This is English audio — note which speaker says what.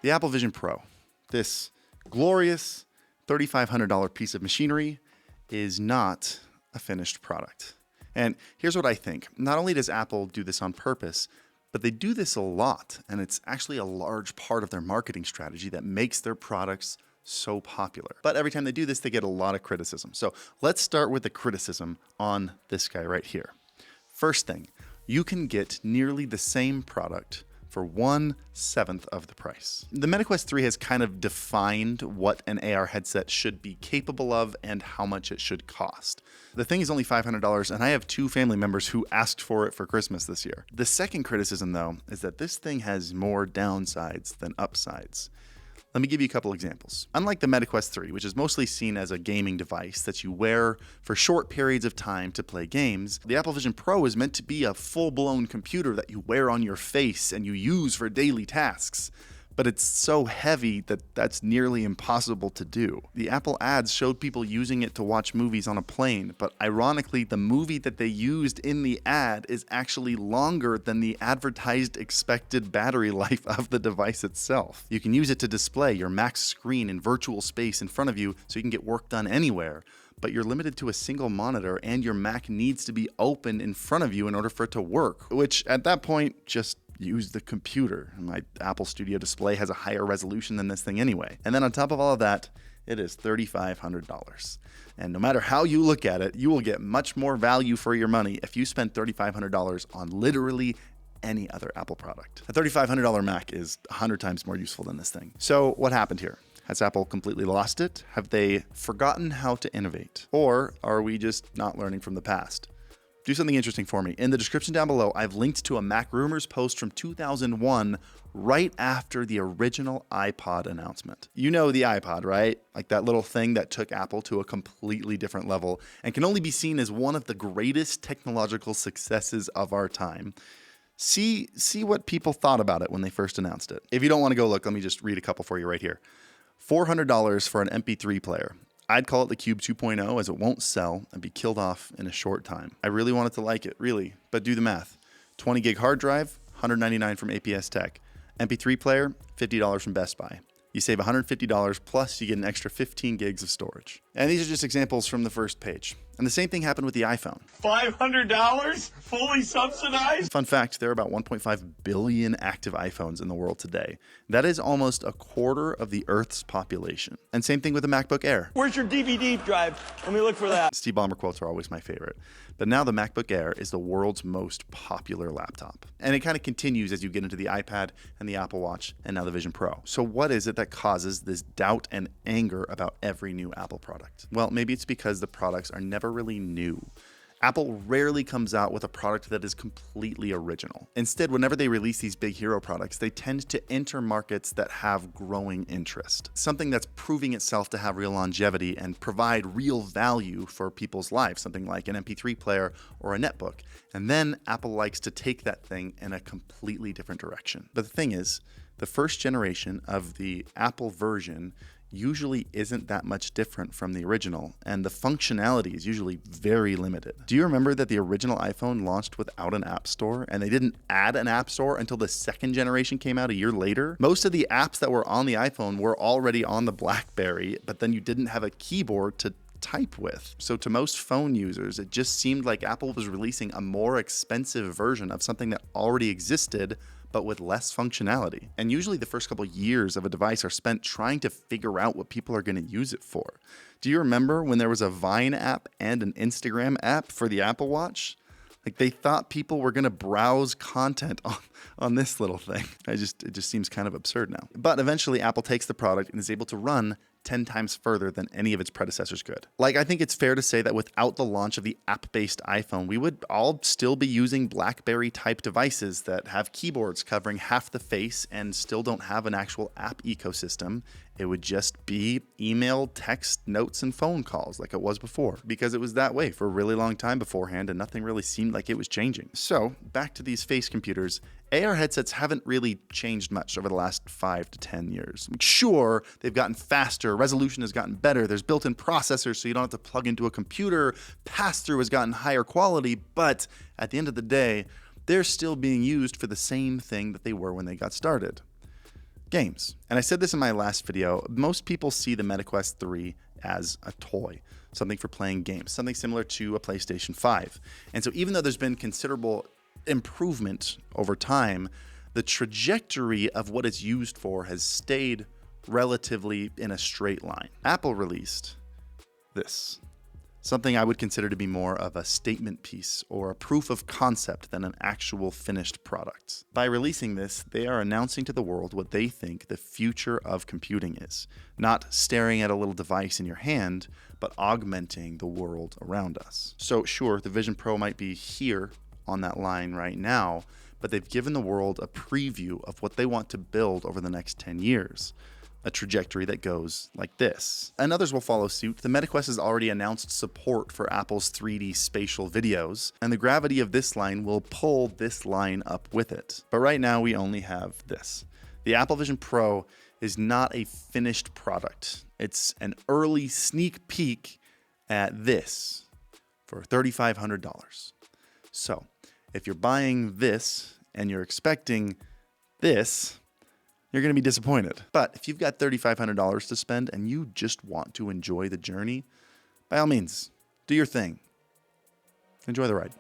Speaker 1: The Apple Vision Pro, this glorious $3,500 piece of machinery, is not a finished product. And here's what I think. Not only does Apple do this on purpose, but they do this a lot, and it's actually a large part of their marketing strategy that makes their products so popular. But every time they do this, they get a lot of criticism. So let's start with the criticism on this guy right here. First thing, you can get nearly the same product for 1/7 of the price. The MetaQuest 3 has kind of defined what an AR headset should be capable of and how much it should cost. The thing is only $500, and I have 2 family members who asked for it for Christmas this year. The second criticism, though, is that this thing has more downsides than upsides. Let me give you a couple examples. Unlike the MetaQuest 3, which is mostly seen as a gaming device that you wear for short periods of time to play games, the Apple Vision Pro is meant to be a full-blown computer that you wear on your face and you use for daily tasks. But it's so heavy that that's nearly impossible to do. The Apple ads showed people using it to watch movies on a plane, but ironically, the movie that they used in the ad is actually longer than the advertised expected battery life of the device itself. You can use it to display your Mac's screen in virtual space in front of you so you can get work done anywhere, but you're limited to a single monitor and your Mac needs to be open in front of you in order for it to work, which at that point, just use the computer. My Apple Studio display has a higher resolution than this thing anyway. And then on top of all of that, it is $3,500. And no matter how you look at it, you will get much more value for your money if you spend $3,500 on literally any other Apple product. A $3,500 Mac is 100 times more useful than this thing. So what happened here? Has Apple completely lost it? Have they forgotten how to innovate? Or are we just not learning from the past? Do something interesting for me. In the description down below, I've linked to a Mac Rumors post from 2001, right after the original iPod announcement. You know the iPod, right? Like that little thing that took Apple to a completely different level and can only be seen as one of the greatest technological successes of our time. See what people thought about it when they first announced it. If you don't want to go look, let me just read a couple for you right here. $400 for an MP3 player. I'd call it the Cube 2.0 as it won't sell and be killed off in a short time. I really wanted to like it, really, but do the math. 20 gig hard drive, $199 from APS Tech. MP3 player, $50 from Best Buy. You save $150 plus you get an extra 15 gigs of storage. And these are just examples from the first page. And the same thing happened with the iPhone.
Speaker 2: $500? Fully subsidized?
Speaker 1: Fun fact, there are about 1.5 billion active iPhones in the world today. That is almost a quarter of the Earth's population. And same thing with the MacBook Air.
Speaker 2: Where's your DVD drive? Let me look for that.
Speaker 1: Steve Ballmer quotes are always my favorite. But now the MacBook Air is the world's most popular laptop. And it kind of continues as you get into the iPad and the Apple Watch and now the Vision Pro. So what is it that causes this doubt and anger about every new Apple product? Well, maybe it's because the products are never really new. Apple rarely comes out with a product that is completely original. Instead, whenever they release these big hero products, they tend to enter markets that have growing interest. Something that's proving itself to have real longevity and provide real value for people's lives, something like an MP3 player or a netbook. And then Apple likes to take that thing in a completely different direction. But the thing is, the first generation of the Apple version usually isn't that much different from the original, and the functionality is usually very limited. Do you remember that the original iPhone launched without an app store, and they didn't add an app store until the second generation came out a year later? Most of the apps that were on the iPhone were already on the BlackBerry, but then you didn't have a keyboard to type with. So to most phone users, it just seemed like Apple was releasing a more expensive version of something that already existed, but with less functionality. And usually the first couple years of a device are spent trying to figure out what people are going to use it for. Do you remember when there was a Vine app and an Instagram app for the Apple Watch? Like they thought people were going to browse content on this little thing. It just seems kind of absurd now. But eventually Apple takes the product and is able to run 10 times further than any of its predecessors could. Like, I think it's fair to say that without the launch of the app-based iPhone, we would all still be using BlackBerry-type devices that have keyboards covering half the face and still don't have an actual app ecosystem. It would just be email, text, notes, and phone calls like it was before, because it was that way for a really long time beforehand and nothing really seemed like it was changing. So, back to these face computers. AR headsets haven't really changed much over the last 5 to 10 years. Sure, they've gotten faster, resolution has gotten better, there's built-in processors so you don't have to plug into a computer, pass-through has gotten higher quality, but at the end of the day, they're still being used for the same thing that they were when they got started. games. And I said this in my last video, most people see the MetaQuest 3 as a toy, something for playing games, something similar to a PlayStation 5. And so even though there's been considerable improvement over time, the trajectory of what it's used for has stayed relatively in a straight line. Apple released this, something I would consider to be more of a statement piece or a proof of concept than an actual finished product. By releasing this, they are announcing to the world what they think the future of computing is. Not staring at a little device in your hand, but augmenting the world around us. So sure, the Vision Pro might be here on that line right now, but they've given the world a preview of what they want to build over the next 10 years. A trajectory that goes like this. And others will follow suit. The MetaQuest has already announced support for Apple's 3D spatial videos, and the gravity of this line will pull this line up with it. But right now we only have this. The Apple Vision Pro is not a finished product. It's an early sneak peek at this for $3,500. So if you're buying this and you're expecting this, you're going to be disappointed. But if you've got $3,500 to spend and you just want to enjoy the journey, by all means, do your thing. Enjoy the ride.